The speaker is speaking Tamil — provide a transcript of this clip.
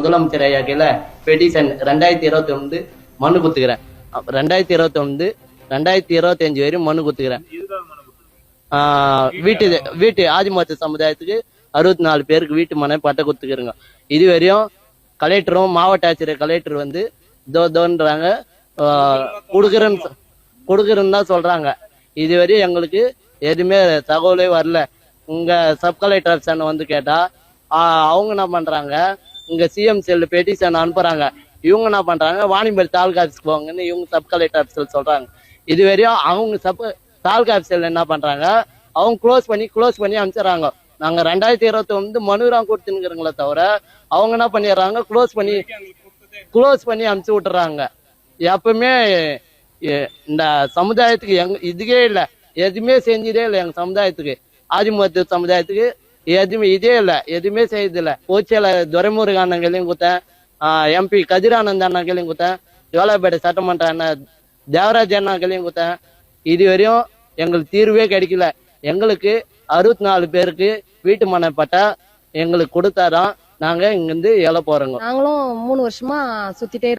முதலமைச்சர் ஐயா கையில பெட்டிஷன் 2021 மனு குத்துக்கிறேன். 2021 2025 வரையும் மனு குத்துக்கிறேன். வீட்டு ஆதிமத்த சமுதாயத்துக்கு 64 பேருக்கு வீட்டு மனை பட்டை குத்துக்கிறேங்க. இது வரையும் கலெக்டரும் மாவட்ட ஆட்சியர் கலெக்டர் வந்து தோன்றாங்க கொடுக்குறேன்னு தான் சொல்றாங்க. இதுவரையும் எங்களுக்கு எதுவுமே தகவலே வரல. இங்க சப் கலெக்டர் ஆஃபீஸர் வந்து கேட்டா அவங்க என்ன பண்றாங்க, இங்க சிஎம் செல் பெட்டிஷன் அனுப்புறாங்க. இவங்க என்ன பண்றாங்க, வாணிபேட்டை தாலுகா ஆஃபீஸ்க்கு போங்கன்னு இவங்க சப் கலெக்டர் ஆஃபீஸில் சொல்றாங்க. இதுவரையும் அவங்க தாலுகா ஆஃபீஸில் என்ன பண்றாங்க, அவங்க க்ளோஸ் பண்ணி அனுப்பிச்சிடறாங்க. நாங்க 2021 மனுராம் கொடுத்துனுங்கிறங்களே தவிர அவங்க என்ன பண்ணிடுறாங்க, க்ளோஸ் பண்ணி அனுப்பிச்சு விட்டுறாங்க. எப்பவுமே இந்த சமுதாயத்துக்கு இதுக்கே இல்லை, எதுவுமே செஞ்சதே இல்லை. எங்க சமுதாயத்துக்கு ஆதிமத்த சமுதாயத்துக்கு எதுவுமே இதே இல்லை, எதுவுமே செய்யறதில்லை. கோச்சியில துரைமுருகன் அண்ணங்களையும் கொடுத்தேன், எம்பி கதிரானந்த் அண்ணாக்களையும் கொடுத்தேன், ஜோலாப்பேட்டை சட்டமன்ற அண்ணன் தேவராஜ் அண்ணாக்களையும் கொடுத்தேன். இதுவரையும் எங்களுக்கு தீர்வே கிடைக்கல. எங்களுக்கு 64 பேருக்கு வீட்டு மனை பட்டா எங்களுக்கு கொடுத்தாதான் நாங்க இங்கிருந்து எழ போறோங்க. நாங்களும் 3 வருஷமா சுத்திட்டே